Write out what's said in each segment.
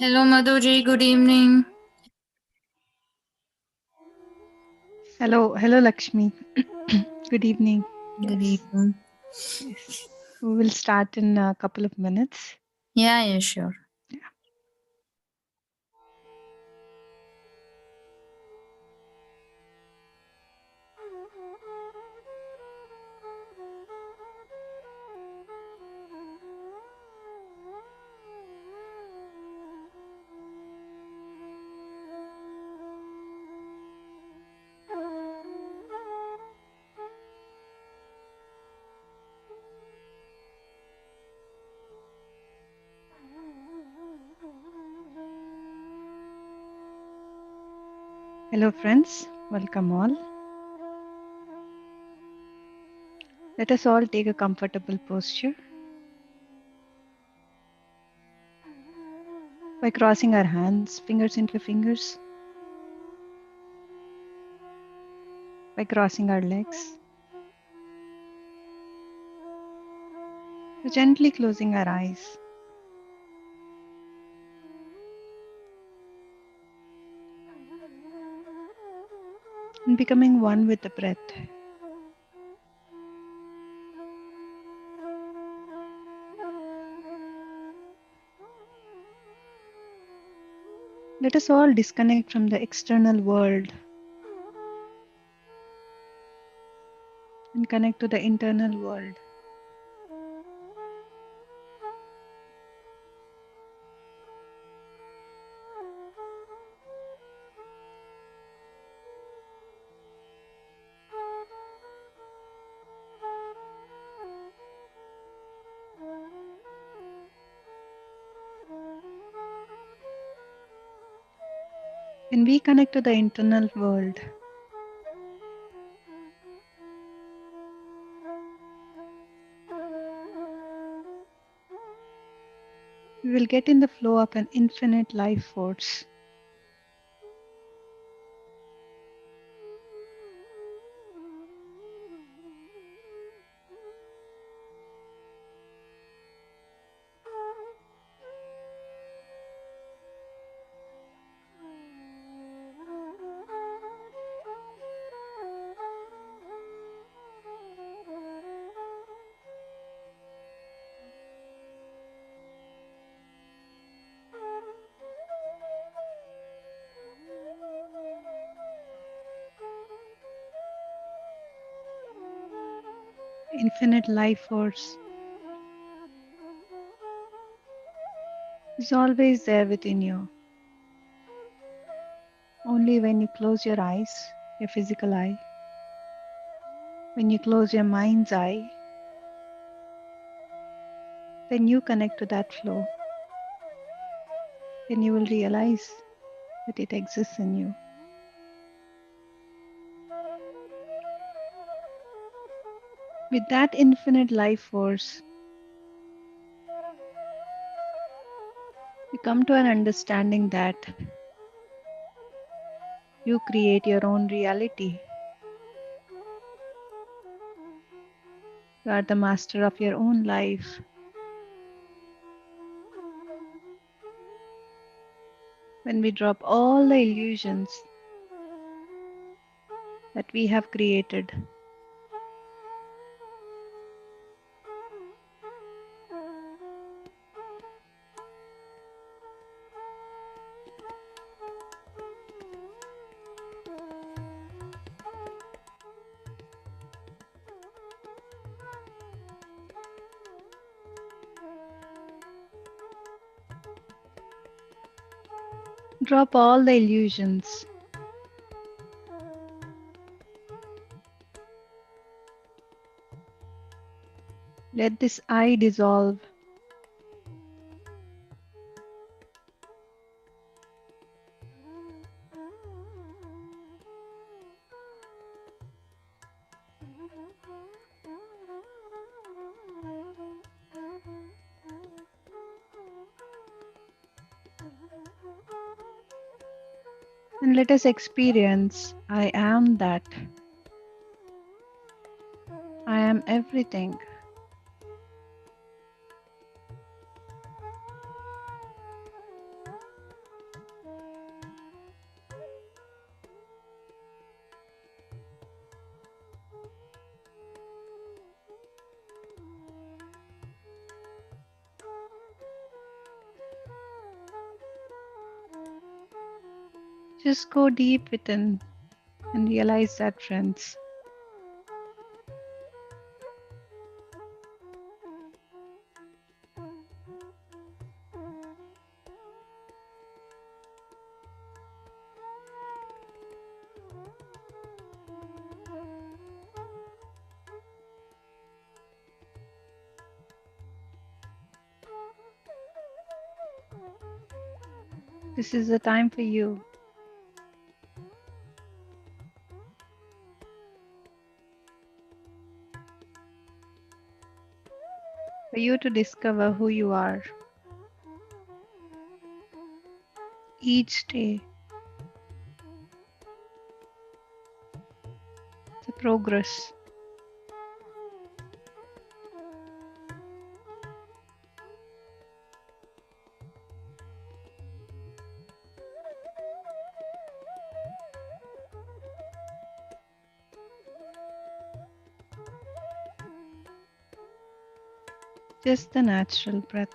Hello, Madhuji. Good evening. Hello, Lakshmi. Good evening. Good Yes, evening. yes. We will start in a couple of minutes. Yeah, sure. Yeah. Hello, friends. Welcome all. Let us all take a comfortable posture by crossing our hands, fingers into fingers, by crossing our legs, by gently closing our eyes, and becoming one with the breath. Let us all disconnect from the external world and connect to the internal world. When we connect to the internal world, we will get in the flow of an infinite life force. Infinite life force is always there within you. Only when you close your eyes, your physical eye, when you close your mind's eye, then you connect to that flow. Then you will realize that it exists in you. With that infinite life force, you come to an understanding that you create your own reality. You are the master of your own life. When we drop all the illusions that we have created, drop all the illusions. Let this I dissolve. And let us experience I am that. I am everything. Just go deep within and realize that, friends. This is the time for you. For you to discover who you are each day. The progress. Just the natural breath.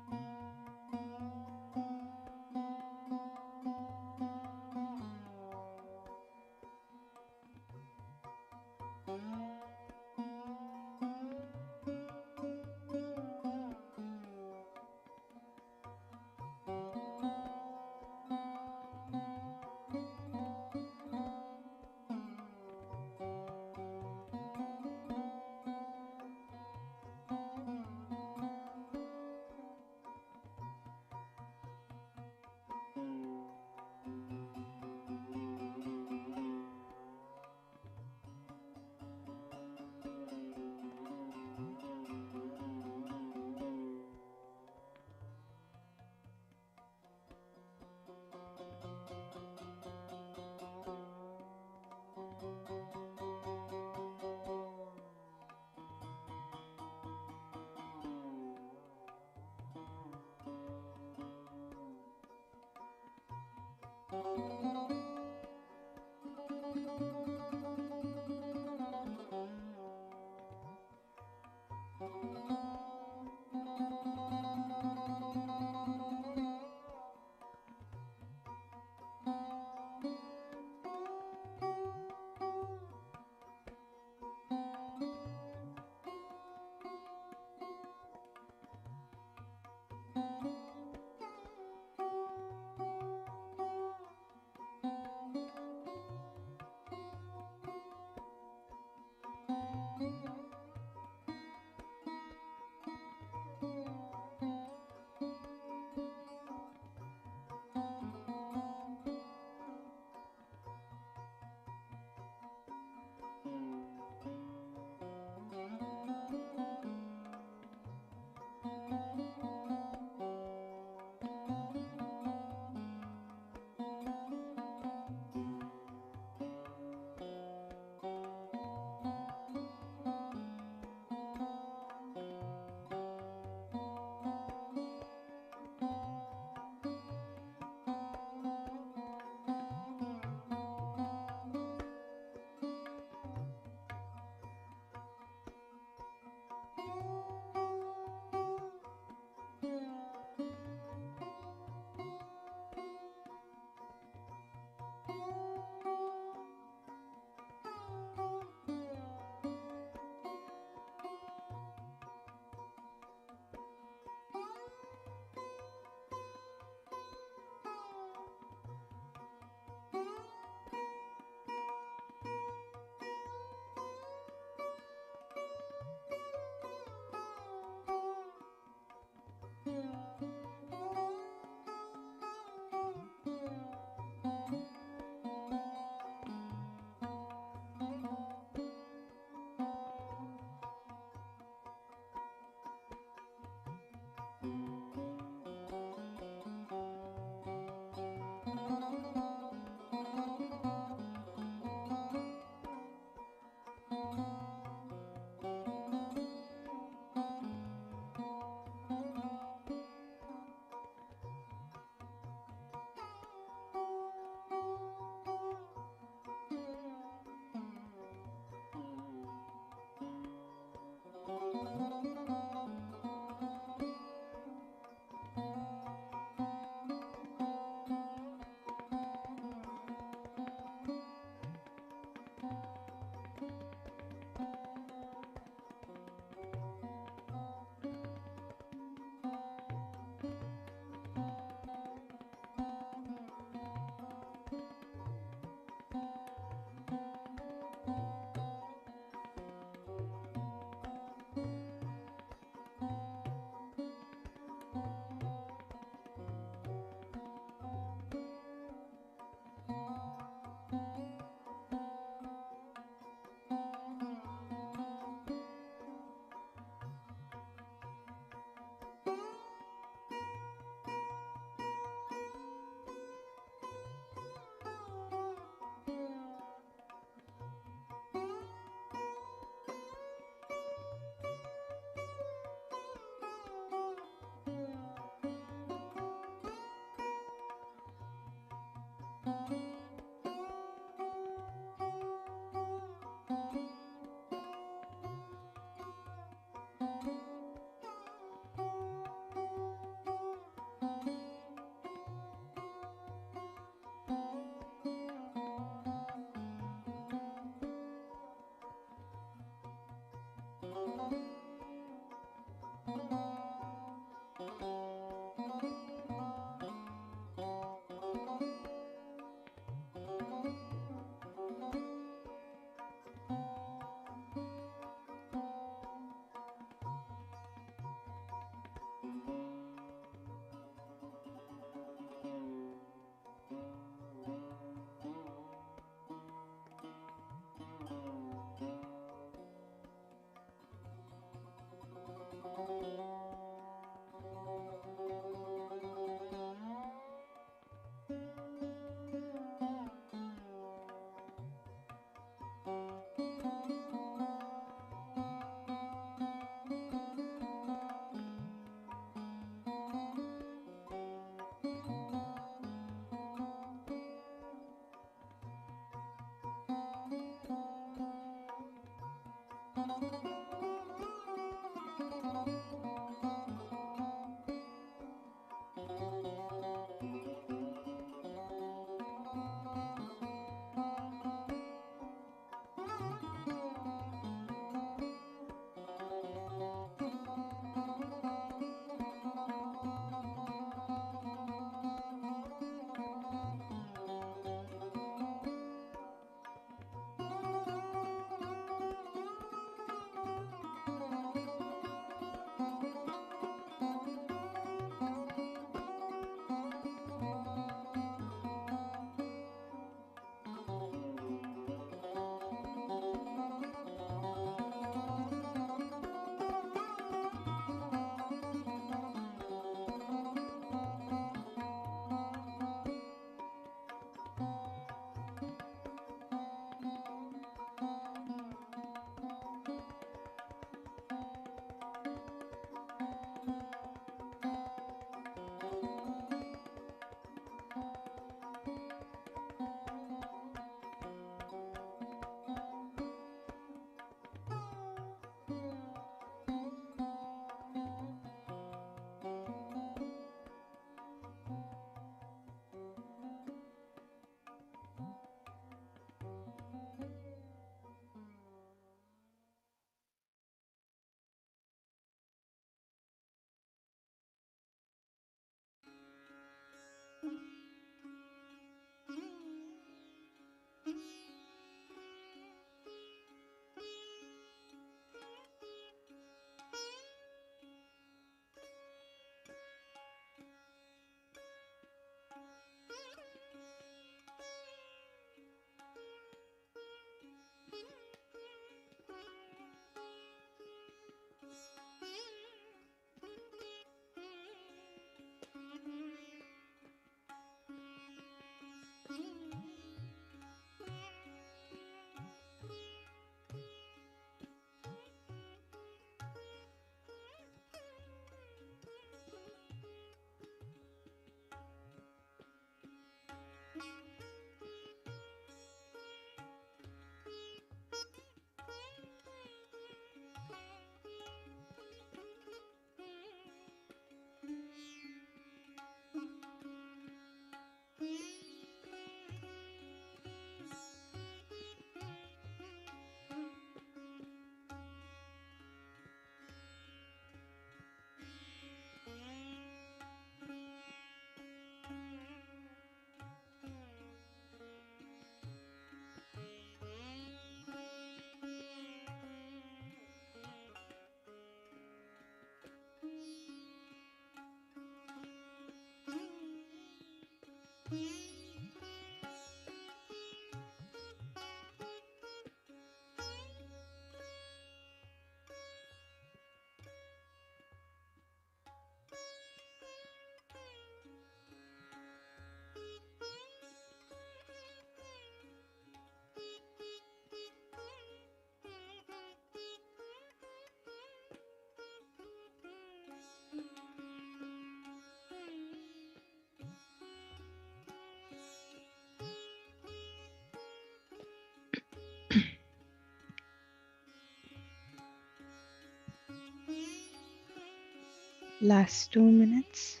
Last 2 minutes.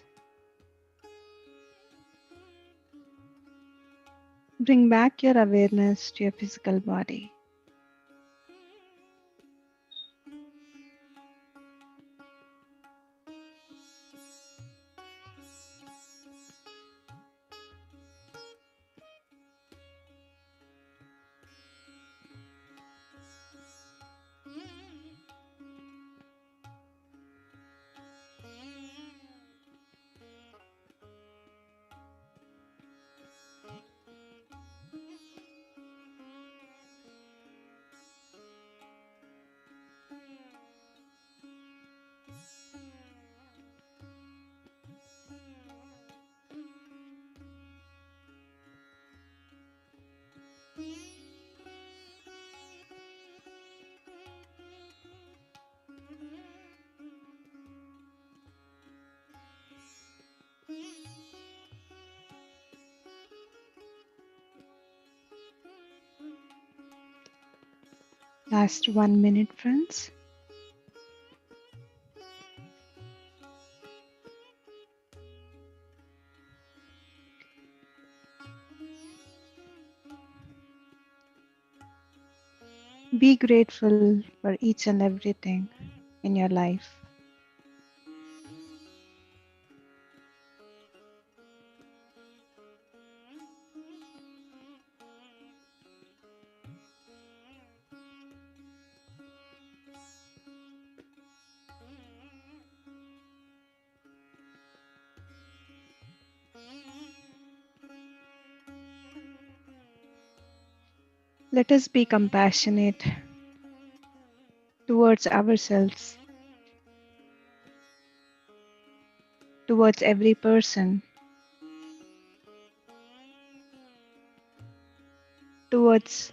Bring back your awareness to your physical body. Last 1 minute, friends. Be grateful for each and everything in your life. Let us be compassionate towards ourselves, towards every person, towards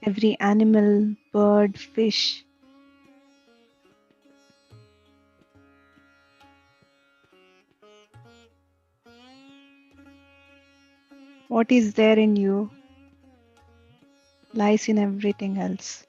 every animal, bird, fish. What is there in you lies in everything else.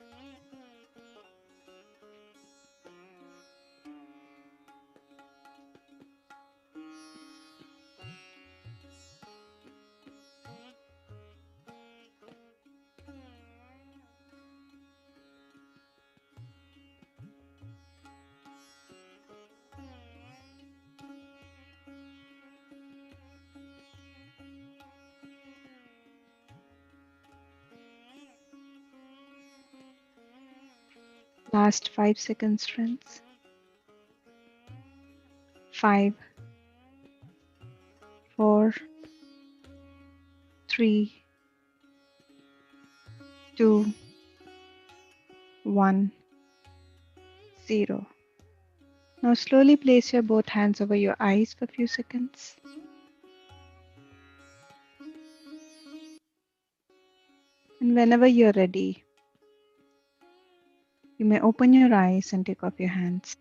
Last 5 seconds, friends. 5, 4, 3, 2, 1, 0. Now slowly place your both hands over your eyes for a few seconds. And whenever you're ready, you may open your eyes and take off your hands.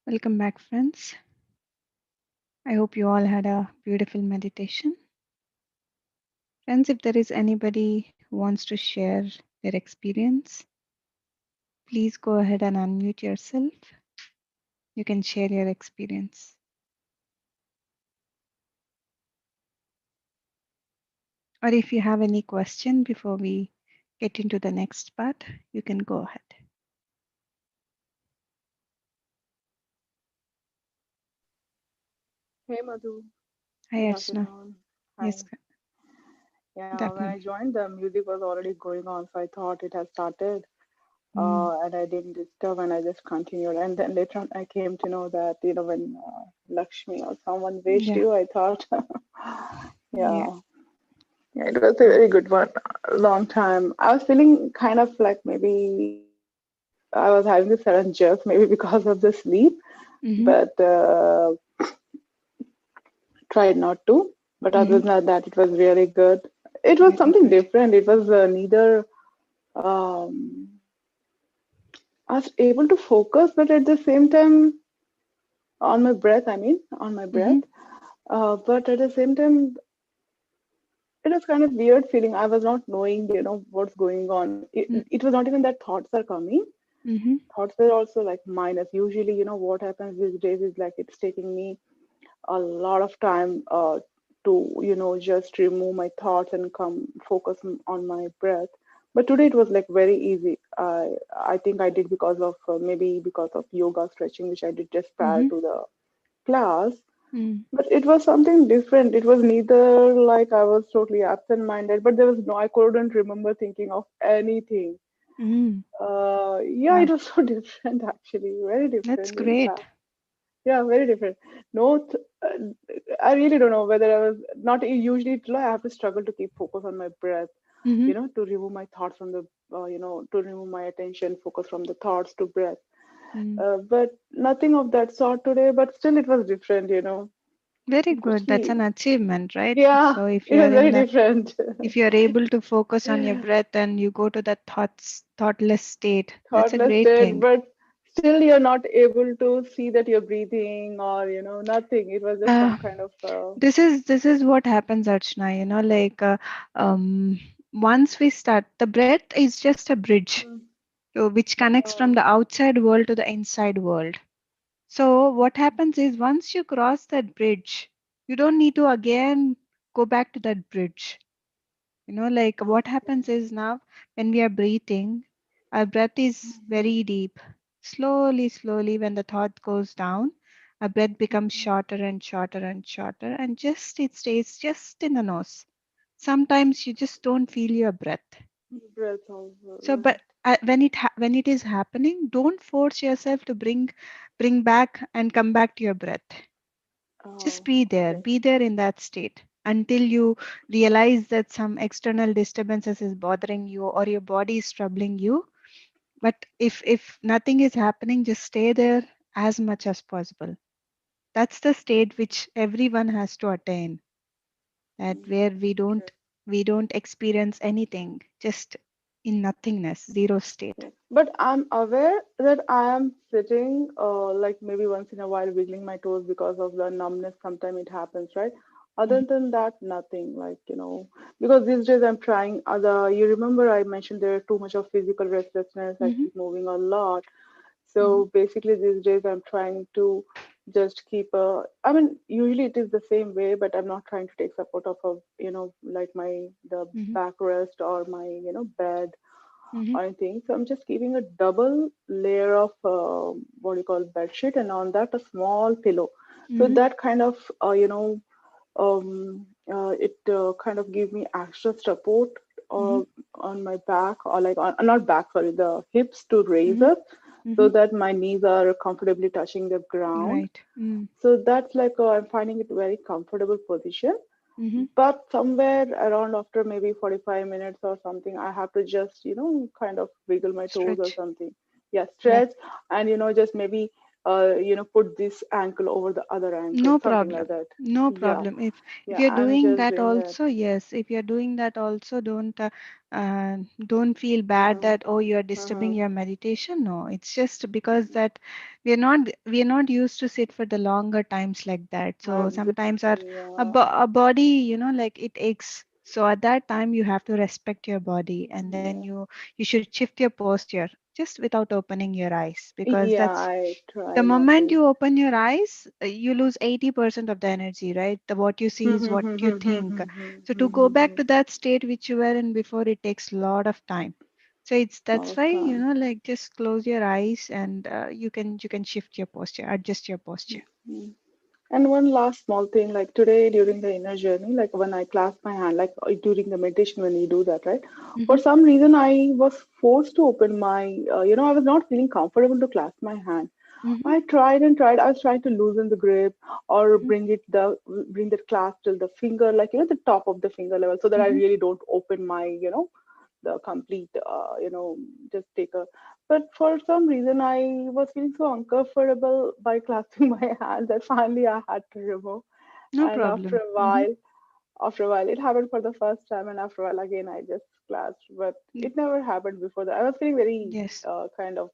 Welcome back, friends. I hope you all had a beautiful meditation. Friends, if there is anybody who wants to share their experience, please go ahead and unmute yourself. You can share your experience. Or if you have any question before we get into the next part, you can go ahead. Hey Madhu, Hi, good Archana. afternoon. Hi. Yes, Yeah, when I definitely. joined, the music was already going on, so I thought it had started, Mm, and I didn't disturb, and I just continued. And then later on, I came to know that when Lakshmi or someone wished yeah, you, I thought, yeah. yeah, yeah, it was a very good one. A long time. I was feeling kind of like maybe I was having a sudden jerk, maybe because of the sleep, Mm-hmm, but tried not to. But other mm-hmm. than that, it was really good. It was Very something good. different. It was neither um, I was able to focus, but at the same time, on my breath, I mean, on my breath. Mm-hmm. But at the same time, it was kind of weird feeling. I was not knowing, what's going on. It was not even that thoughts are coming. Mm-hmm. Thoughts were also like minus. Usually, what happens these days is like it's taking me a lot of time to just remove my thoughts and come focus on my breath. But today it was like very easy. I think I did because of maybe because of yoga stretching, which I did just prior Mm-hmm. to the class. Mm-hmm. But it was something different. It was neither like I was totally absent-minded, but there was no, I couldn't remember thinking of anything. Mm-hmm. Yeah, it Wow, was so different actually, very that's different in great. fact. Yeah, very different. No, I really don't know whether I was not usually. I have to struggle to keep focus on my breath. Mm-hmm. To remove my thoughts from the, to remove my attention, focus from the thoughts to breath. Mm. But nothing of that sort today. But still, it was different. Very It good. pushed That's me. an achievement, right? Yeah, So if it you are was in very that, different. if you're able to focus on your breath and you go to that thoughtless state, that's a Thoughtless great state, thing. but still you're not able to see that you're breathing or nothing. It was just Uh, some kind of this is what happens, Archana. Like once we start, the breath is just a bridge which connects from uh, the outside world to the inside world. So what happens is once you cross that bridge, you don't need to again go back to that bridge. Like what happens okay. is now when we are breathing, our breath is very deep. Slowly, slowly, when the thought goes down, our breath becomes shorter and shorter and shorter, and just it stays just in the nose. Sometimes you just don't feel your breath. Breath also, So, right. but when it is happening, don't force yourself to bring back and come back to your breath. Just Oh, okay. be there in that state until you realize that some external disturbances is bothering you or your body is troubling you. But if nothing is happening, just stay there as much as possible. That's the state which everyone has to attain, that where Okay. we don't experience anything, just in nothingness, zero state. Yes. But I'm aware that I am sitting, like maybe once in a while, wiggling my toes because of the numbness. Sometimes it happens, right? Other Mhm, than that, nothing. Like, because these days I'm trying other, you remember I mentioned there too much of physical restlessness. I mhm, keep moving a lot. mhm, So basically, these days I'm trying to just keep I mean, usually it is the same way, but I'm not trying to take support of like the mhm, backrest or my, bed mhm, or anything. So I'm just keeping a double layer of what you call bed sheet, and on that a small pillow. So mhm, that kind of, it kind of give me extra support mhm, uh, on my back or like on not back, sorry, the hips to raise mhm, up so mhm. that my knees are comfortably touching the ground. Right. Mm, So that's like I'm finding it very comfortable position. mhm. But somewhere around after maybe 45 minutes or something, I have to just, kind of wiggle my toes or Stretch. something. Yeah, Yeah. stretch and, just maybe, put this ankle over the other ankle, No something like problem. that. No Yeah, problem. If yeah, you're I'm doing just that doing that. also, yes. If you're doing that also, don't feel bad Uh-huh, that oh you're disturbing uh-huh. your meditation. No, it's just because that we're not used to sit for the longer times like that. So sometimes Exactly, yeah. our body, like it aches. So at that time you have to respect your body, and then Yeah, you should shift your posture just without opening your eyes, because yeah, that's I the try not moment to. you open your eyes, you lose 80% of the energy, right? What you see is what you think. So to go back to that state which you were in before, it takes a lot of time. So Lot that's of why, time. like just close your eyes and you can shift your posture, adjust your posture. Mhm. And one last small thing, like today during the inner journey, like when I clasp my hand, like during the meditation when you do that, right? For Mm-hmm, some reason, I was forced to open my, I was not feeling comfortable to clasp my hand. mm-hmm, I tried and tried. I was trying to loosen the grip or bring the clasp till the finger, like the top of the finger level, so that I mm-hmm, really don't open my, the complete, just take a. But for some reason, I was feeling so uncomfortable by clasping my hand that finally I had to remove. no And after problem. a Mm-hmm, while, after a while, it happened for the first time, and after a while, again, I just clasped, but Mm. it never happened before that. I was feeling very Yes. kind of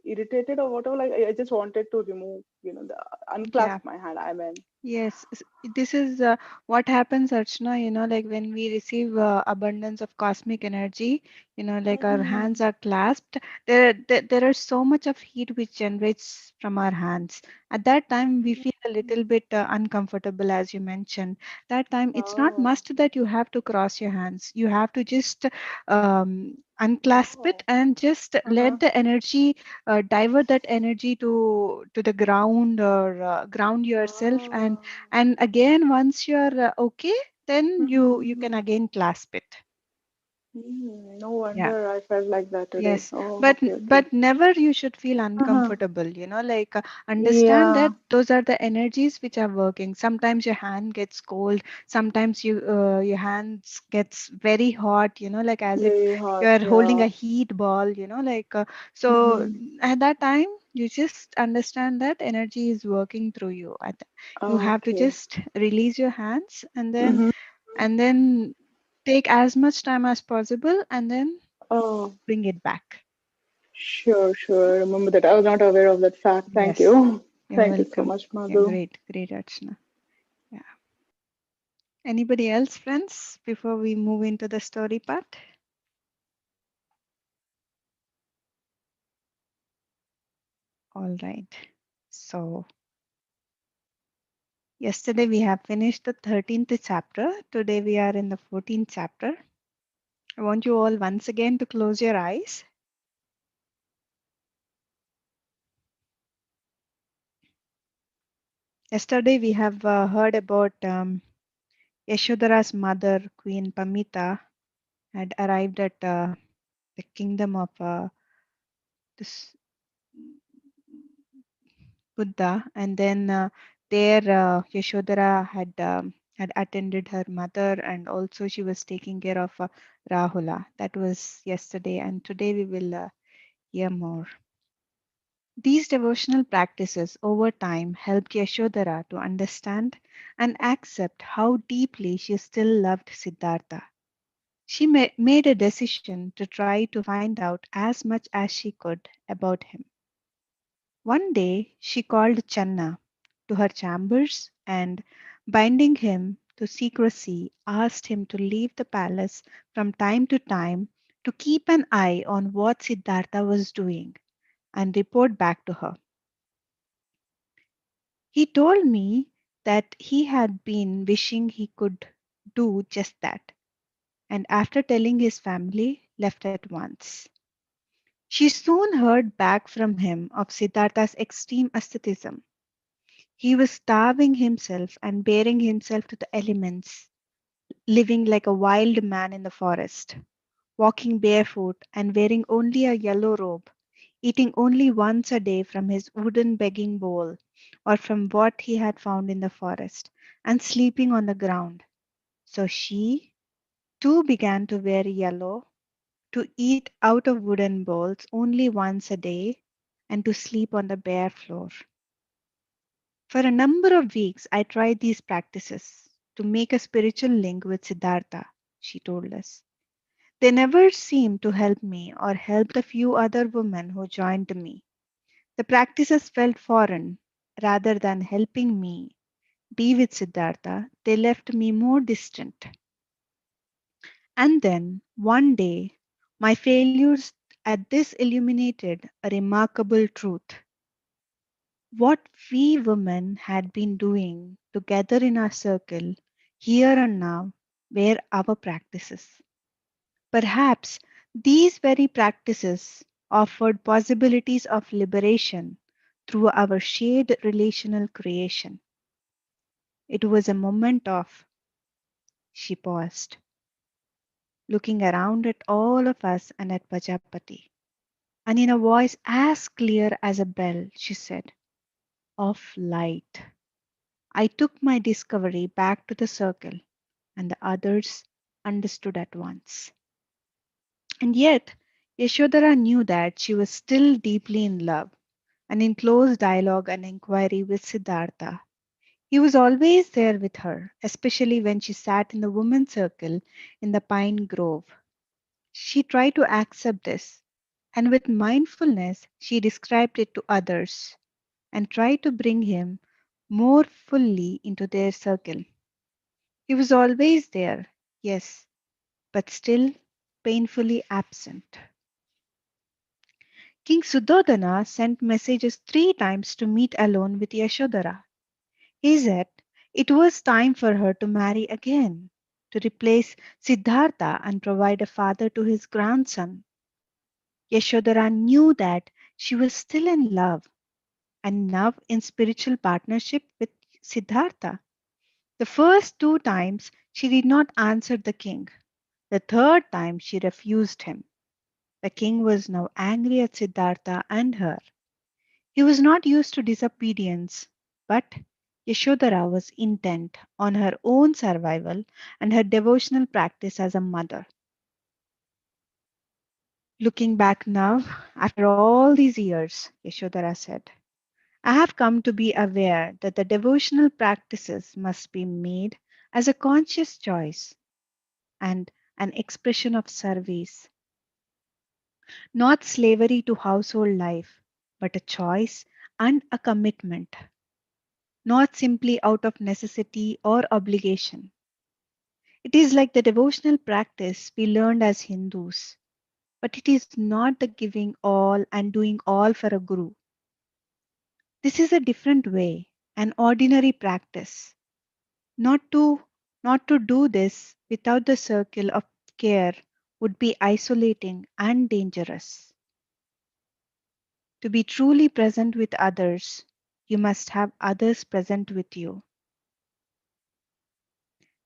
irritated or whatever. Like I just wanted to remove, the unclasp Yeah. my hand. I mean, Yes, this is what happens, Archana, like when we receive abundance of cosmic energy, like our mm-hmm. hands are clasped, there are so much of heat which generates from our hands. At that time, we feel a little bit uncomfortable, as you mentioned. That time, it's not Oh, must that you have to cross your hands. You have to just unclasp it oh, and just uh-huh. let the energy divert that energy to the ground or ground yourself, Oh. and again once you're okay, then you can Mm-hmm. again clasp it. No Yeah. wonder I felt like that today. Yes, Oh, but okay, okay. but never you should feel Uh-huh. uncomfortable, like understand Yeah, that those are the energies which are working. Sometimes your hand gets cold, sometimes your hands gets very hot, like as if very you hot. are holding Yeah. a heat ball, like so Mm-hmm. at that time you just understand that energy is working through you. You have to Okay. just release your hands Mm-hmm. and then take as much time as possible and then Oh, bring it back. sure, sure. Remember that. I was not aware of that fact. Thank Yes, you. you're Thank you so welcome. much, Yeah, Madhu. great, great, Archana. Yeah. Anybody else, friends, before we move into the story part? All right. So, yesterday we have finished the 13th chapter. Today we are in the 14th chapter. I want you all once again to close your eyes. Yesterday we have heard about Yashodhara's mother, Queen Pamita, had arrived at the kingdom of this Buddha, and then there Yashodhara had attended her mother, and also she was taking care of Rahula. That was yesterday, and today we will hear more. These devotional practices over time helped Yashodhara to understand and accept how deeply she still loved Siddhartha. She made a decision to try to find out as much as she could about him. One day she called Channa to her chambers and, binding him to secrecy, asked him to leave the palace from time to time to keep an eye on what Siddhartha was doing and report back to her. He told me that he had been wishing he could do just that, and after telling his family, left at once. She soon heard back from him of Siddhartha's extreme asceticism. He was starving himself and bearing himself to the elements, living like a wild man in the forest, walking barefoot and wearing only a yellow robe, eating only once a day from his wooden begging bowl or from what he had found in the forest, and sleeping on the ground. So she, too, began to wear yellow, to eat out of wooden bowls only once a day, and to sleep on the bare floor. For a number of weeks, I tried these practices to make a spiritual link with Siddhartha, she told us. They never seemed to help me or help the few other women who joined me. The practices felt foreign. Rather than helping me be with Siddhartha, they left me more distant. And then, one day, my failures at this illuminated a remarkable truth. What we women had been doing together in our circle, here and now, were our practices. Perhaps these very practices offered possibilities of liberation through our shared relational creation. It was a moment of, she paused, looking around at all of us and at Pajapati. And in a voice as clear as a bell, she said, of light. I took my discovery back to the circle, and the others understood at once. And yet, Yashodhara knew that she was still deeply in love and in close dialogue and inquiry with Siddhartha. He was always there with her, especially when she sat in the women's circle in the pine grove, She tried to accept this, and with mindfulness, she described it to others and tried to bring him more fully into their circle. He was always there, yes, but still painfully absent. King Suddhodana sent messages 3 times to meet alone with Yashodhara. He said it was time for her to marry again, to replace Siddhartha and provide a father to his grandson. Yashodhara knew that she was still in love and now in spiritual partnership with Siddhartha. The first 2 times she did not answer the king. The third time she refused him. The king was now angry at Siddhartha and her. He was not used to disobedience, but Yashodhara was intent on her own survival and her devotional practice as a mother. Looking back now, after all these years, Yashodhara said, I have come to be aware that the devotional practices must be made as a conscious choice and an expression of service, not slavery to household life, but a choice and a commitment, not simply out of necessity or obligation. It is like the devotional practice we learned as Hindus, but it is not the giving all and doing all for a guru. This is a different way, an ordinary practice. Not to not to do this without the circle of care would be isolating and dangerous. To be truly present with others, you must have others present with you.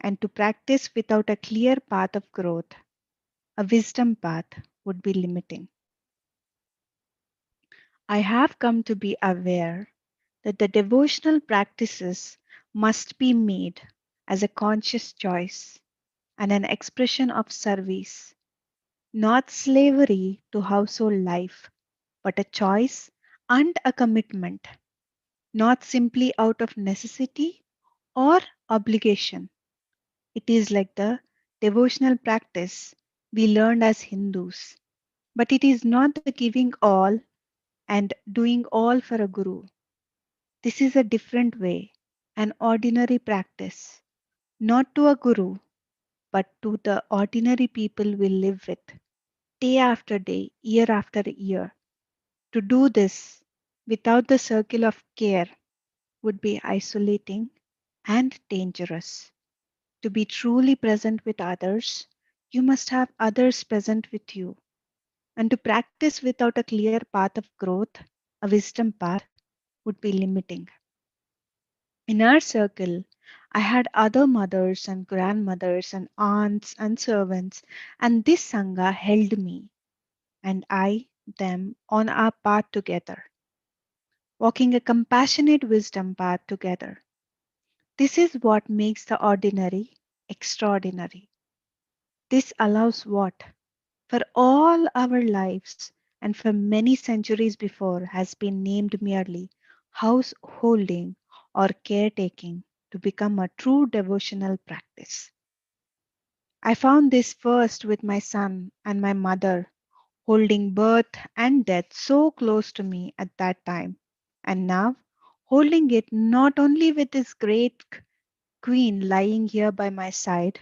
And to practice without a clear path of growth, a wisdom path, would be limiting. I have come to be aware that the devotional practices must be made as a conscious choice and an expression of service, not slavery to household life, but a choice and a commitment, not simply out of necessity or obligation. It is like the devotional practice we learned as Hindus, but it is not the giving all and doing all for a guru. This is a different way, an ordinary practice, not to a guru, but to the ordinary people we live with, day after day, year after year. To do this without the circle of care would be isolating and dangerous. To be truly present with others, you must have others present with you. And to practice without a clear path of growth, a wisdom path, would be limiting. In our circle, I had other mothers and grandmothers and aunts and servants, and this Sangha held me and I them on our path together, walking a compassionate wisdom path together. This is what makes the ordinary extraordinary. This allows what? For all our lives and for many centuries before has been named merely householding or caretaking to become a true devotional practice. I found this first with my son and my mother, holding birth and death so close to me at that time, and now holding it not only with this great queen lying here by my side,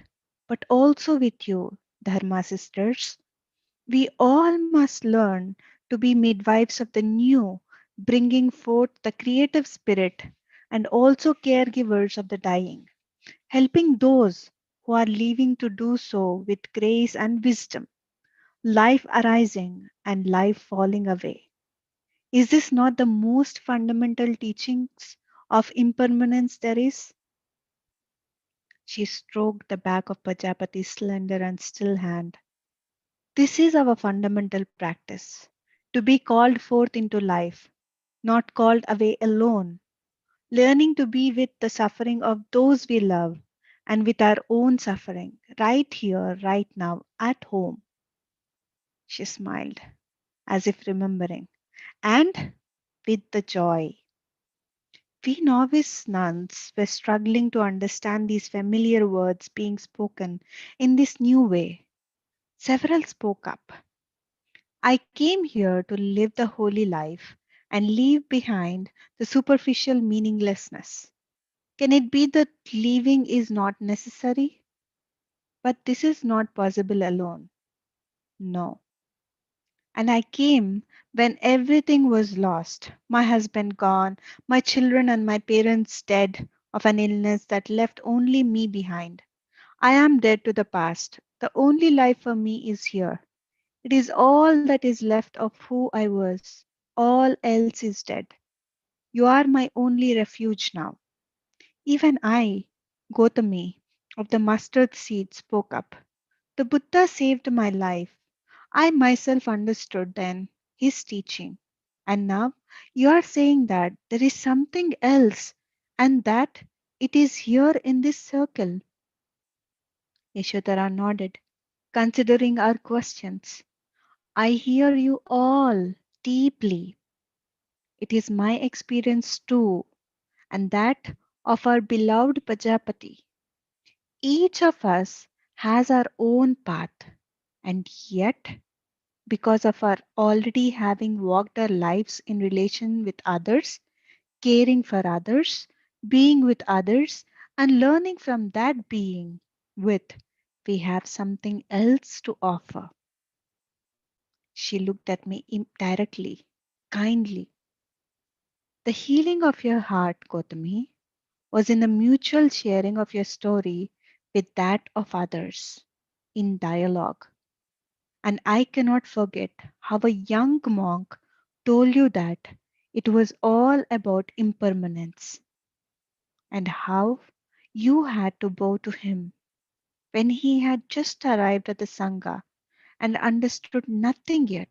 but also with you, Dharma sisters. We all must learn to be midwives of the new, bringing forth the creative spirit, and also caregivers of the dying, helping those who are leaving to do so with grace and wisdom, life arising and life falling away. Is this not the most fundamental teachings of impermanence there is? She stroked the back of Prajapati's slender and still hand. This is our fundamental practice, to be called forth into life, not called away alone, learning to be with the suffering of those we love and with our own suffering, right here, right now, at home. She smiled, as if remembering, and with the joy. We novice nuns were struggling to understand these familiar words being spoken in this new way. Several spoke up. I came here to live the holy life and leave behind the superficial meaninglessness. Can it be that leaving is not necessary? But this is not possible alone. No. And I came when everything was lost, my husband gone, my children and my parents dead of an illness that left only me behind. I am dead to the past. The only life for me is here. It is all that is left of who I was. All else is dead. You are my only refuge now. Even I, Gotami, of the mustard seed, spoke up. The Buddha saved my life. I myself understood then his teaching. And now you are saying that there is something else and that it is here in this circle. Yashodhara nodded, considering our questions. I hear you all deeply. It is my experience too, and that of our beloved Pajapati. Each of us has our own path, and yet, because of our already having walked our lives in relation with others, caring for others, being with others, and learning from that being with, we have something else to offer. She looked at me directly, kindly. The healing of your heart, Gotami, was in the mutual sharing of your story with that of others in dialogue. And I cannot forget how a young monk told you that it was all about impermanence and how you had to bow to him when he had just arrived at the Sangha and understood nothing yet,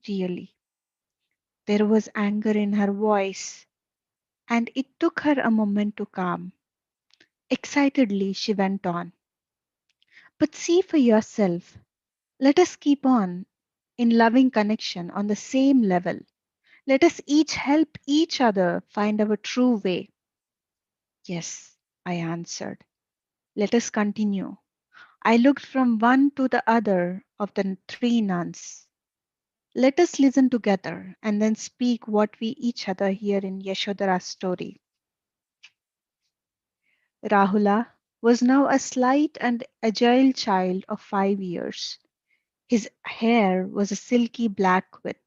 really. There was anger in her voice, and it took her a moment to calm. Excitedly, she went on. But see for yourself. Let us keep on in loving connection on the same level. Let us each help each other find our true way. Yes, I answered. Let us continue. I looked from one to the other of the three nuns. Let us listen together and then speak what we each other hear in Yashodhara's story. Rahula was now a slight and agile child of 5 years. His hair was a silky black with,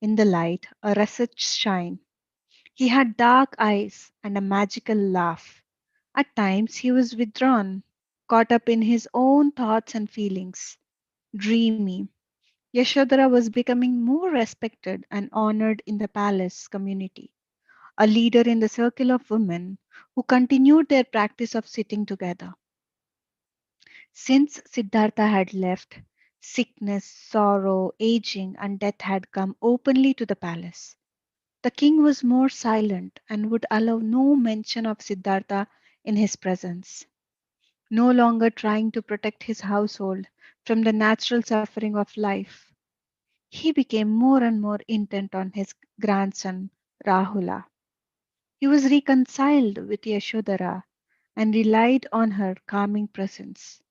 in the light, a russet shine. He had dark eyes and a magical laugh. At times he was withdrawn, caught up in his own thoughts and feelings, dreamy. Yashodhara was becoming more respected and honored in the palace community, a leader in the circle of women who continued their practice of sitting together. Since Siddhartha had left, sickness, sorrow, aging, and death had come openly to the palace. The king was more silent and would allow no mention of Siddhartha in his presence, no longer trying to protect his household from the natural suffering of life. He became more and more intent on his grandson, Rahula. He was reconciled with Yashodhara and relied on her calming presence.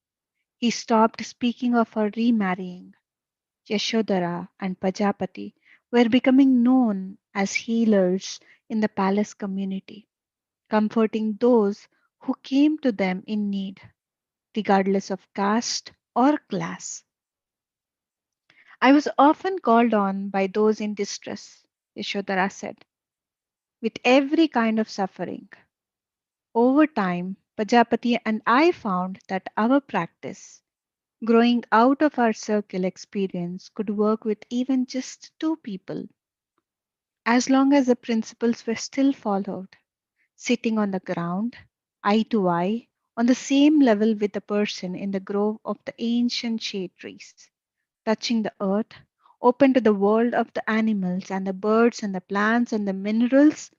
He stopped speaking of her remarrying. Yashodhara and Pajapati were becoming known as healers in the palace community, comforting those who came to them in need, regardless of caste or class. I was often called on by those in distress, Yashodhara said, with every kind of suffering. Over time, Pajapati and I found that our practice, growing out of our circle experience, could work with even just two people, as long as the principles were still followed, sitting on the ground, eye to eye, on the same level with the person in the grove of the ancient shade trees, touching the earth, open to the world of the animals and the birds and the plants and the minerals,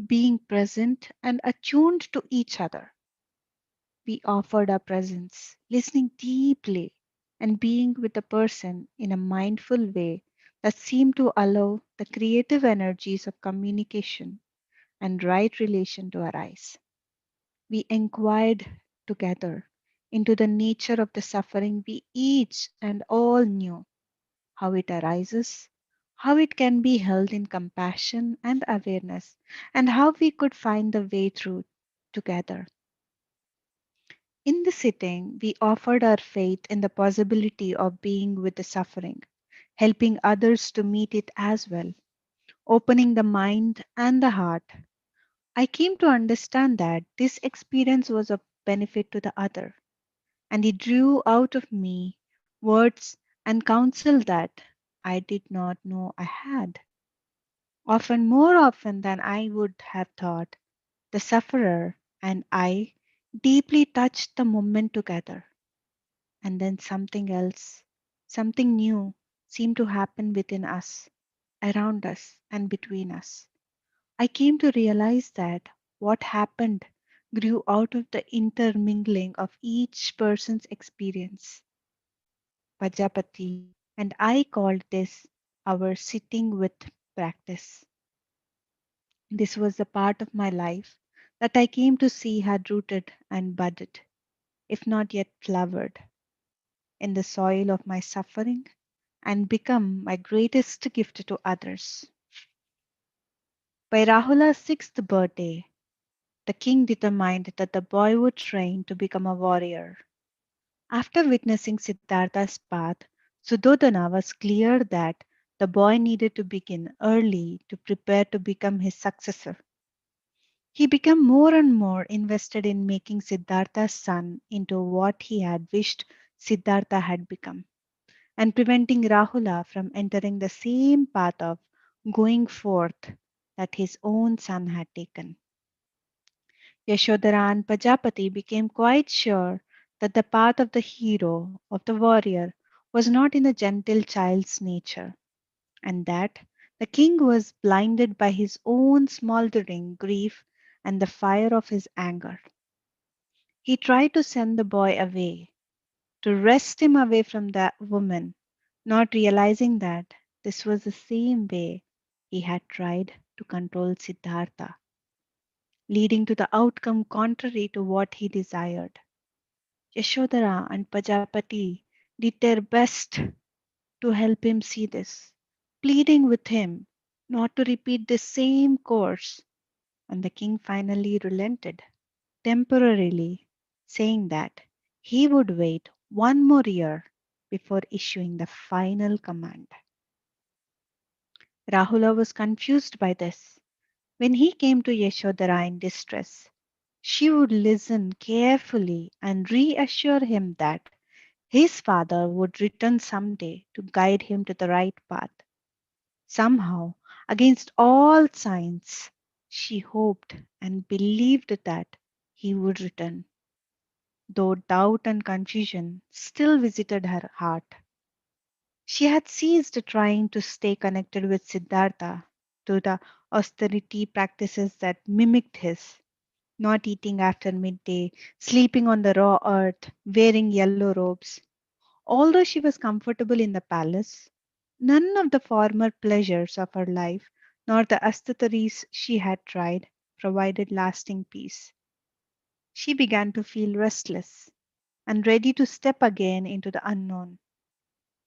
being present and attuned to each other. We offered our presence, listening deeply and being with the person in a mindful way that seemed to allow the creative energies of communication and right relation to arise. We inquired together, into the nature of the suffering we each and all knew, how it arises, how it can be held in compassion and awareness, and how we could find the way through together. In the sitting, we offered our faith in the possibility of being with the suffering, helping others to meet it as well, opening the mind and the heart. I came to understand that this experience was of benefit to the other, and it drew out of me words and counsel that I did not know I had. Often, more often than I would have thought, the sufferer and I deeply touched the moment together, and then something else, something new, seemed to happen within us, around us, and between us. I came to realize that what happened grew out of the intermingling of each person's experience. Pajapati and I called this our sitting with practice. This was the part of my life that I came to see had rooted and budded, if not yet flowered, in the soil of my suffering and become my greatest gift to others. By Rahula's sixth birthday, the king determined that the boy would train to become a warrior. After witnessing Siddhartha's path, Suddhodana was clear that the boy needed to begin early to prepare to become his successor. He became more and more invested in making Siddhartha's son into what he had wished Siddhartha had become, and preventing Rahula from entering the same path of going forth that his own son had taken. Yashodhara and Pajapati became quite sure that the path of the hero, of the warrior, was not in the gentle child's nature, and that the king was blinded by his own smoldering grief and the fire of his anger. He tried to send the boy away, to wrest him away from the woman, not realizing that this was the same way he had tried to control Siddhartha, leading to the outcome contrary to what he desired. Yashodhara and Pajapati did their best to help him see this, pleading with him not to repeat the same course, and the king finally relented, temporarily, saying that he would wait one more year before issuing the final command. Rahula was confused by this. When he came to Yashodhara in distress, she would listen carefully and reassure him that his father would return someday to guide him to the right path. Somehow, against all signs, she hoped and believed that he would return, though doubt and confusion still visited her heart. She had ceased trying to stay connected with Siddhartha to the austerity practices that mimicked his, not eating after midday, sleeping on the raw earth, wearing yellow robes. Although she was comfortable in the palace, none of the former pleasures of her life, nor the aesthetics she had tried, provided lasting peace. She began to feel restless and ready to step again into the unknown,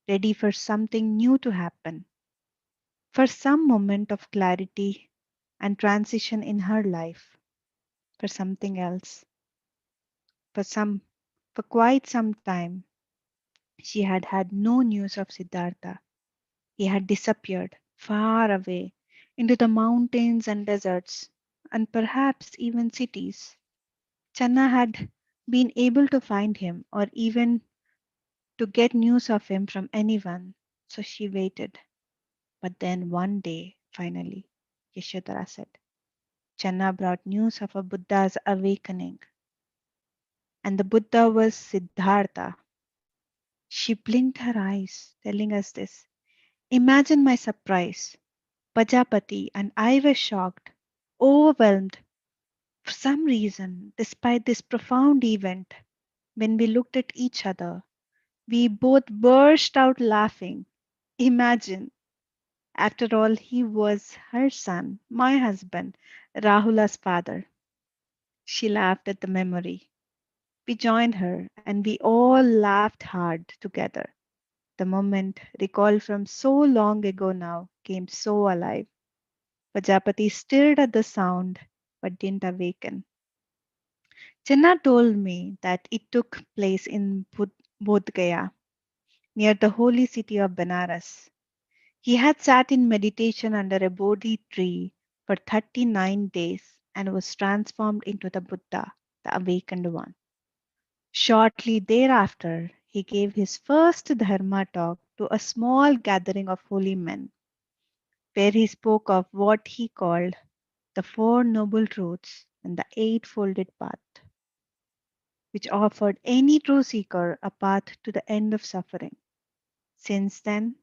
ready for something new to happen, for some moment of clarity and transition in her life, for something else. For some, for quite some time, she had had no news of Siddhartha. He had disappeared far away into the mountains and deserts, and perhaps even cities. Channa had been able to find him or even to get news of him from anyone, so she waited. But then one day, finally, Yashodhara said, Channa brought news of a Buddha's awakening, and the Buddha was Siddhartha. She blinked her eyes, telling us this. Imagine my surprise. Pajapati and I were shocked, overwhelmed. For some reason, despite this profound event, when we looked at each other, we both burst out laughing. Imagine, after all, he was her son, my husband, Rahula's father. She laughed at the memory. We joined her and we all laughed hard together. The moment, recalled from so long ago now, came so alive. Prajapati stirred at the sound but didn't awaken. Chinna told me that it took place in Bodh Gaya, near the holy city of Benares. He had sat in meditation under a Bodhi tree for 39 days and was transformed into the Buddha, the awakened one. Shortly thereafter, he gave his first Dharma talk to a small gathering of holy men, where he spoke of what he called the Four Noble Truths and the Eightfolded Path, which offered any true seeker a path to the end of suffering. Since then,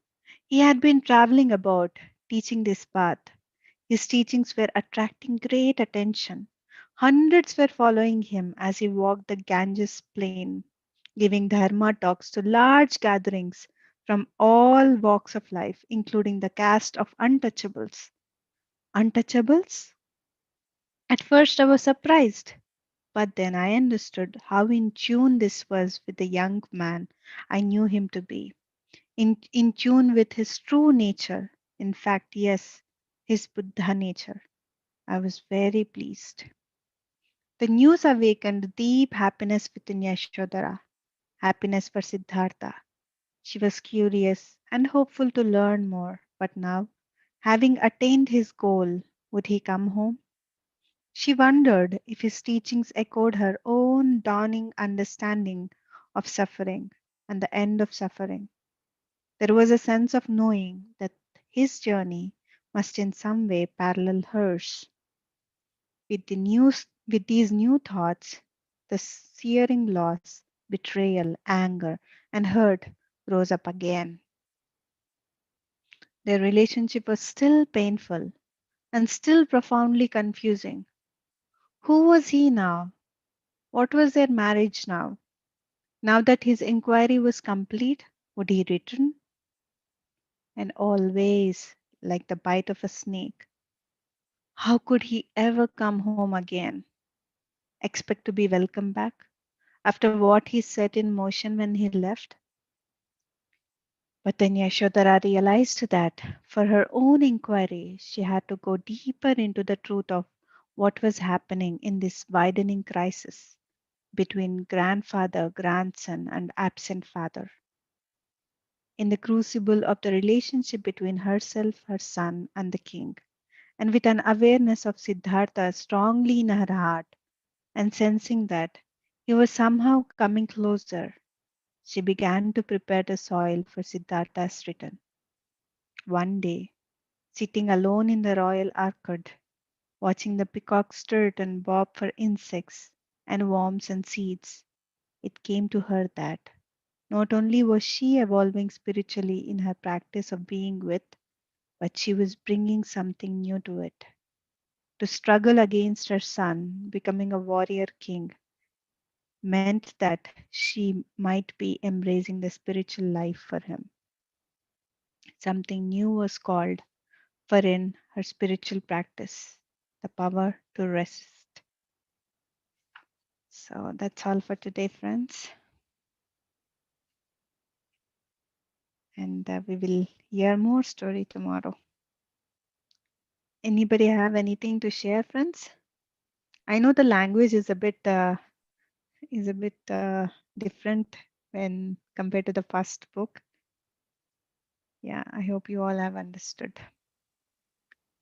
he had been traveling about teaching this path. His teachings were attracting great attention. Hundreds were following him as he walked the Ganges plain, giving Dharma talks to large gatherings from all walks of life, including the caste of untouchables. Untouchables? At first, I was surprised, but then I understood how in tune this was with the young man I knew him to be, in tune with his true nature. In fact, yes, his Buddha nature. I was very pleased. The news awakened deep happiness within Yashodhara, happiness for Siddhartha. She was curious and hopeful to learn more, but now, having attained his goal, would he come home? She wondered if his teachings echoed her own dawning understanding of suffering and the end of suffering. There was a sense of knowing that his journey must in some way parallel hers. With these new thoughts, the searing loss, betrayal, anger, and hurt rose up again. Their relationship was still painful and still profoundly confusing. Who was he now? What was their marriage now? Now that his inquiry was complete, would he return? And always, like the bite of a snake, how could he ever come home again? Expect to be welcomed back after what he set in motion when he left? But then Yashodhara realized that for her own inquiry, she had to go deeper into the truth of what was happening in this widening crisis between grandfather, grandson, and absent father. In the crucible of the relationship between herself, her son, and the king, and with an awareness of Siddhartha strongly in her heart, and sensing that he was somehow coming closer, she began to prepare the soil for Siddhartha's return. One day, sitting alone in the royal orchard, watching the peacocks strut and bob for insects and worms and seeds, it came to her that not only was she evolving spiritually in her practice of being with, but she was bringing something new to it. To struggle against her son, becoming a warrior king, meant that she might be embracing the spiritual life for him. Something new was called for in her spiritual practice, the power to rest. So that's all for today, friends. And we will hear more story tomorrow. Anybody have anything to share, friends? I know the language is a bit different when compared to the first book. Yeah, I hope you all have understood.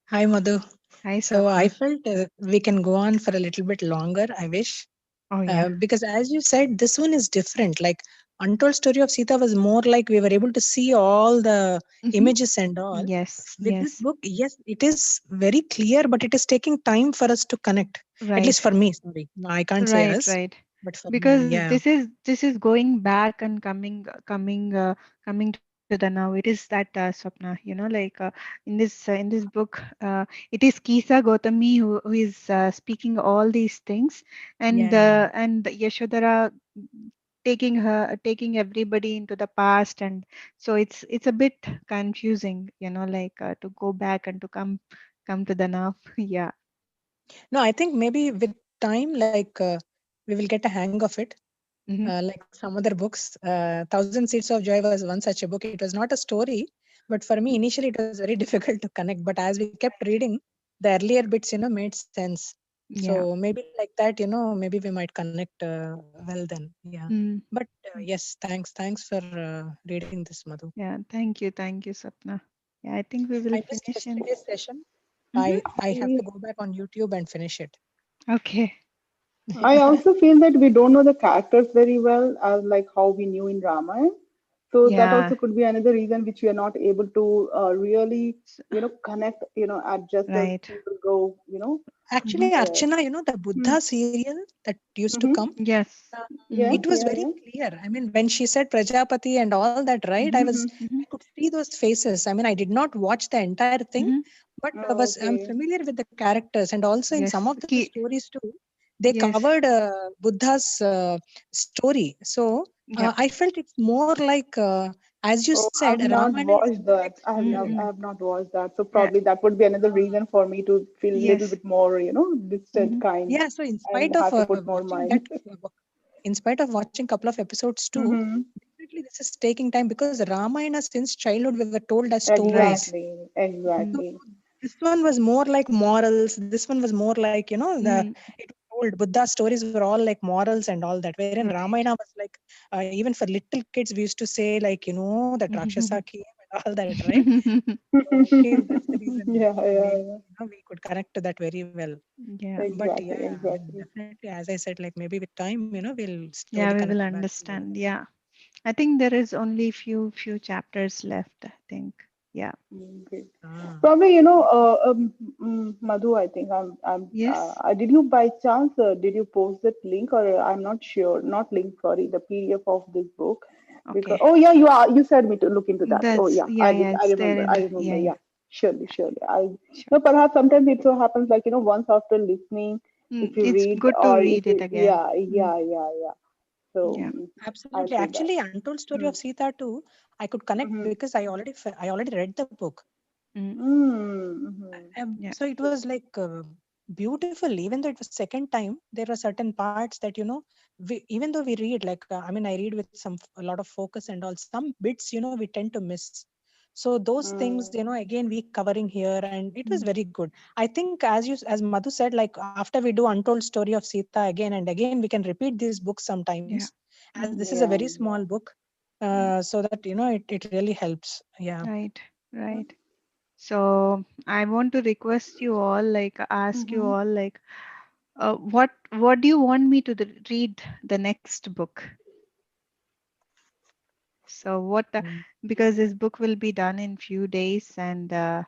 Hi, Madhu. Hi, So I Swapna. felt we can go on for a little bit longer, I wish. Oh yeah. Because as you said, this one is different. Like Untold Story of Sita was more like we were able to see all the images and all. Yes, With this yes. book, yes, it is very clear, but it is taking time for us to connect. At least Right. for me, sorry. No, I can't say Right, us, right. but for me, Because yeah. this is going back and coming to the now. It is that Swapna, like in this book, it is Kisa Gautami who is speaking all these things, Yeah. and Yashodhara taking everybody into the past, and so it's a bit confusing, like to go back and to come to the now. Yeah. No, I think maybe with time, like we will get a hang of it. like some other books. Thousand Seeds of Joy was one such a book. It was not a story, but for me initially it was very difficult to connect. But as we kept reading, the earlier bits, made sense. Yeah. So maybe like that, maybe we might connect well then. Yeah. Mm. But yes, thanks for reading this, Madhu. Yeah. Thank you, Sapna. Yeah, I think we will I missed finish in. yesterday's session. Mhm. I have to go back on YouTube and finish it. Okay. I also feel that we don't know the characters very well, as like how we knew in Ramayana. So that Yeah. also could be another reason which we are not able to really, S- connect, at just a Right. single go, Actually, there. Archana, the Buddha serial that used to Mm-hmm. come, Yes. uh, Yeah, Mm. it was yeah, very yeah. clear. I mean, when she said Prajapati and all that, right? Mm-hmm. Mhm. I could see those faces. I mean, I did not watch the entire thing, Mhm. but Oh, I'm okay. familiar with the characters, and also in some Yes. of the stories too, they Yes. covered Buddha's story. So Yeah. I felt it's more like, as you Oh, said, I've not Ramayana is watched more like that. I Mm-mm. have not watched that. So Yeah. probably that would be another reason for me to feel a little Yes. bit more, distant Mhm. kind yeah. So in and spite of have to put more watching mind. that, in spite of watching couple of episodes too, Mm-hmm. definitely this is taking time because Ramayana since childhood we were told as Right. stories. Exactly, Mm. So exactly. this one was more like morals. This one was more like, Mm. it was told Buddha stories were all like morals and all that. Wherein Right. Ramayana was like, even for little kids, we used to say like, that Rakshasa came and all that, right? So maybe that's the reason Yeah, yeah, maybe, yeah. we could connect to that very well. Yeah. But Exactly, yeah, I mean, exactly. definitely, as I said, like maybe with time, we'll slowly Yeah, we will connect back to it. understand. Yeah. I think there is only few chapters left, I think. Yeah. Great. Ah. Probably, Madhu, I think Yes. did you by chance, did you post that link or I'm not sure, not link, sorry, the PDF of this book? Because, Okay. oh yeah, you said me to look into that. Oh That's yeah, yeah, yeah, I it's there remember, in yeah, yeah, yeah. surely, surely. Sure. Perhaps sometimes it so happens like, once after listening, if you It's read good to or if read it you, again. yeah, Mm. yeah, yeah, yeah. So Yeah. I'll Absolutely. do that. Actually, Untold Story Hmm. of Sita too, I could connect Mm-hmm. because I already read the book. Mm. Mm-hmm. Yeah. So it was like beautiful. Even though it was second time, there are certain parts that even though we read I mean, I read with a lot of focus and all. Some bits we tend to miss. So those things Mm. again we covering here, and it was Mm. very good. I think as Madhu said, like after we do Untold Story of Sita again and again, we can repeat these books sometimes, Yeah. as Mm. this is a very Yeah, small book, Mm. so that it really helps. Yeah. Right. Right. So I want to request you all, like ask you yeah. all, like, what do you want me to read the next book? So what Mm. because this book will be done in few days, and there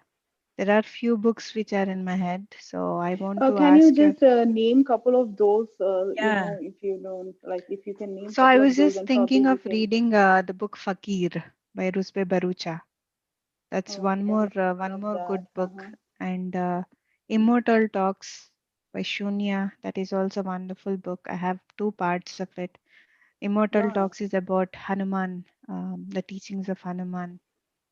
are few books which are in my head. So I want to Can you ask you. just name couple of those, Yeah. if you don't, like, if you can name So I couple was of those, just and probably thinking we of can. reading the book Fakir by Rusbe Barucha. That's Okay, I haven't heard one of more that. good book. And Immortal Talks by Shunya. That is also a wonderful book. I have two parts of it. Immortal Wow, Talks is about Hanuman, the teachings of Hanuman.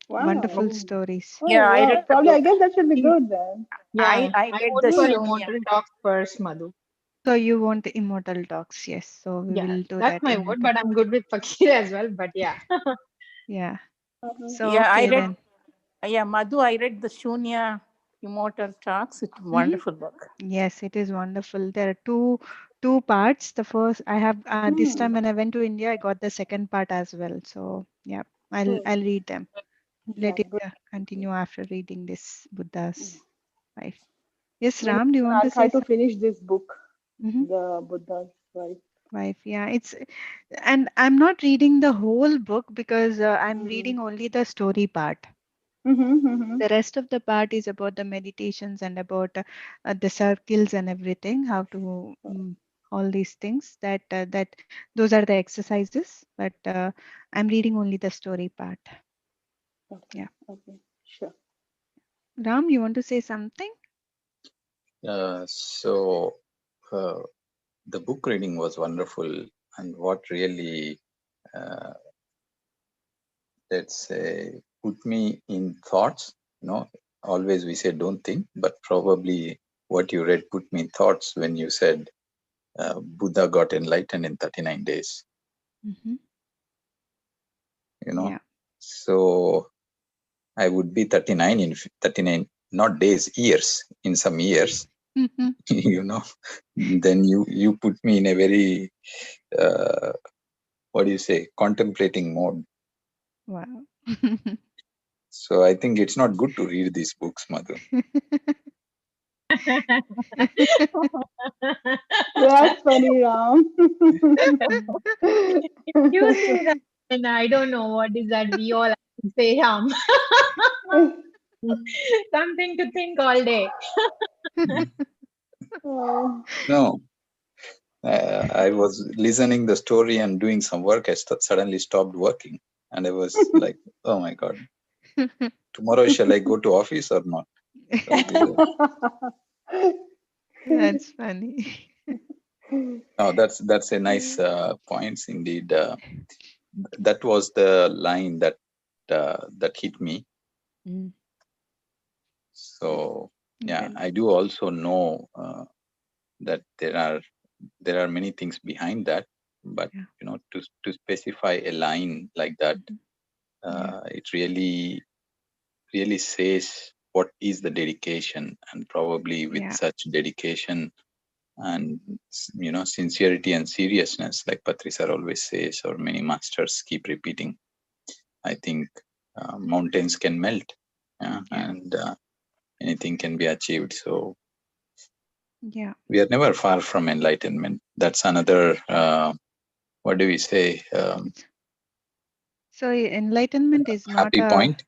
wow. Wonderful Oh, stories. Oh, yeah, I wow. read the Probably, I book. guess that should be In- good then. Yeah, I I read the Hmm. Shunya. Hmm. Immortal Talks first, Madhu. So you want the Immortal Talks, yes. So we Yeah, will do that's that my word, Immortal. but I'm good with Fakir as well. But yeah. Yeah. Uh-huh. So Yeah, I okay read, then. yeah, Madhu, I read the Shunya Immortal Talks. It's a Mhm. wonderful book. Yes, it is wonderful. There are two parts. The first I have this Hmm. time when I went to India, I got the second part as well. So yeah, Good. I'll read them. Yeah, Let it good. continue after reading this Mm. Buddha's life. Yes, Maybe Ram, do you even want I'll to try say to something? finish this book, Mm-hmm. the Buddha's Life. Wife, yeah, and I'm not reading the whole book because I'm Mm-hmm. reading only the story part. Mm-hmm. Mm-hmm. The rest of the part is about the meditations and about the circles and everything, how to all these things that those are the exercises. But I'm reading only the story part. Okay. Yeah, Okay. Sure. Ram, you want to say something? So the book reading was wonderful, and what really, uh, let's say, put me in thoughts. Always we say don't think, but probably what you read put me in thoughts when you said Buddha got enlightened in 39 days. Mhm. you know. Yeah. So I would be 39 in 39, not days, years, in some years, Mhm. you know. Then you put me in a very, what do you say, contemplating mode. Wow. So I think it's not good to read these books, Madhu. That's funny, Ram. You say that, and I don't know what is that. We all say something to think all day. Oh. No, I was listening the story and doing some work. I suddenly stopped working, and I was like, "Oh my God, tomorrow shall I go to office or not?" So That's funny. no, that's a nice points indeed. That was the line that hit me. Mm. So yeah, Good. I do also know that there are many things behind that, but Yeah. to specify a line like that, Mhm. Yeah. it really says what is the dedication, and probably with Yeah. such dedication and sincerity and seriousness, like Patrisar always says, or many masters keep repeating, I think mountains can melt, Yeah. and anything can be achieved. So Yeah. we are never far from enlightenment. That's another what do we say, So enlightenment is not happy point.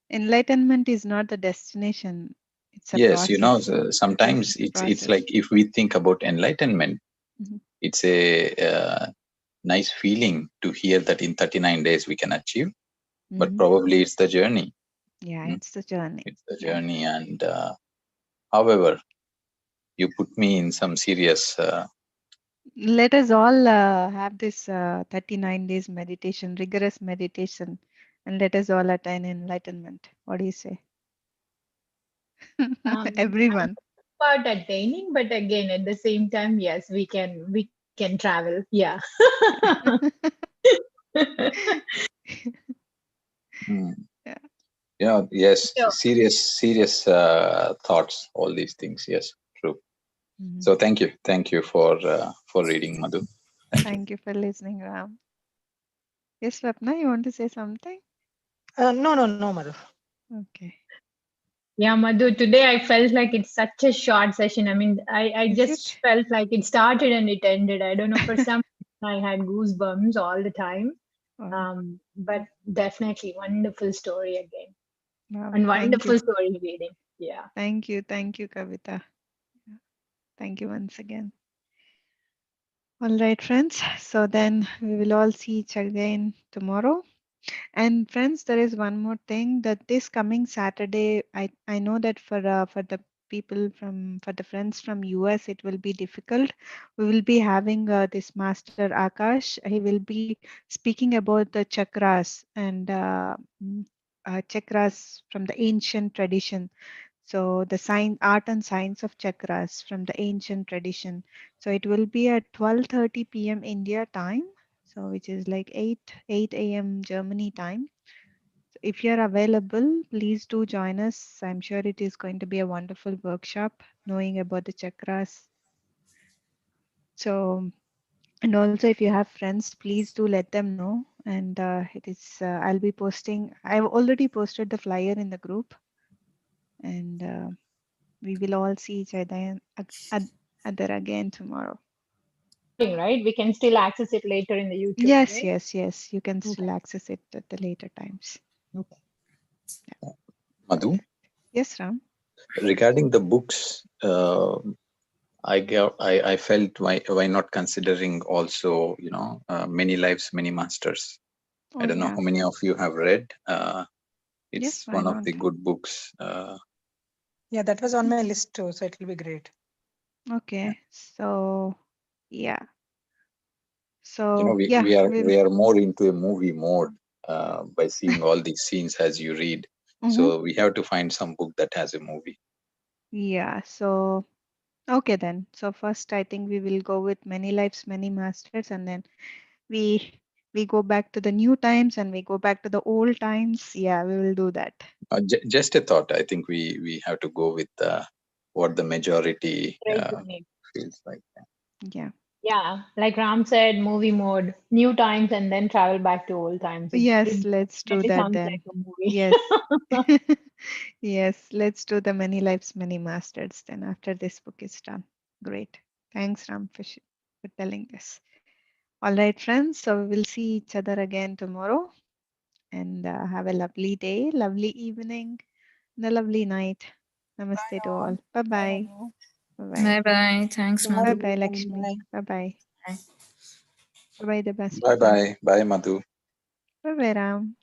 the destination. It's a Yes, process. This sometimes is a it's process. like, if we think about enlightenment, Mhm. it's a nice feeling to hear that in 39 days we can achieve, but Mhm. probably it's the journey. Yeah, Mm, it's the journey. it's the Yeah. journey, and however, you put me in some serious. Let us all have this 39 days meditation, rigorous meditation, and let us all attain enlightenment. What do you say? I'm Everyone. about attaining, but again, at the same time, yes, we can travel. Yeah. Mm, Yeah. yes, So, serious thoughts. All these things. Yes, true. Mhm. So thank you for reading, Madhu. Thank you. Thank you for listening, Ram. Yes, Swapna, you want to say something? No, Madhu. Okay. yeah, Madhu, today I felt like it's such a short session. I mean, I Is just it? felt like it started and it ended. I don't know, for some reason I had goosebumps all the time. Wow. But definitely wonderful story again. Wow. And Thank you. wonderful story reading. Yeah. Thank you. Thank you, Kavita. Yeah. Thank you once again. All right, friends. So then we will all see each again tomorrow. And friends, there is one more thing, that this coming Saturday, I know that for the people for the friends from US, it will be difficult. We will be having this master Akash. He will be speaking about the chakras and chakras from the ancient tradition. So the art and science of chakras from the ancient tradition. So it will be at 12:30 p.m. India time. So which is like 8 a.m. Germany time. So if you're available, please do join us. I'm sure it is going to be a wonderful workshop knowing about the chakras. So, and also if you have friends, please do let them know. And I'll be posting, I've already posted the flyer in the group, and we will all see each other again tomorrow. Right? We can still access it later in the YouTube, Yes, right? yes. You can still Okay. access it at the later times. Okay. Madhu, Yes, Ram. regarding the books, I felt, why not considering also, Many Lives, Many Masters. Oh, I don't know yeah. how many of you have read. Yes, It's why one of not? the good books. Yeah, that was on my list too, so it will be great. Okay. So, yeah. You know, So, we, yeah, we are we'll. we are more into a movie mode by seeing all these scenes as you read. Mhm. So we have to find some book that has a movie. Yeah. So, okay then. So first, I think we will go with Many Lives, Many Masters, and then we we go back to the new times and we go back to the old times, yeah, we will do that. Just a thought. I think we have to go with what the majority Resonate. feels like. Yeah. Yeah, like Ram said, movie mode, new times, and then travel back to old times. Yes, let's do definitely that sounds then. like a movie. Yes. Yes, let's do the Many Lives, Many Masters then after this book is done. Great. Thanks, Ram, for telling this. All right, friends. So we will see each other again tomorrow. And have a lovely day, lovely evening, and a lovely night. Namaste to all. Bye-bye. Bye-bye. Bye-bye. Thanks, Bye, Madhu. Bye-bye, everyone. Lakshmi. Bye. Bye-bye. Bye. Bye-bye, the best Bye of all. bye. Bye, Madhu. Bye-bye, Ram.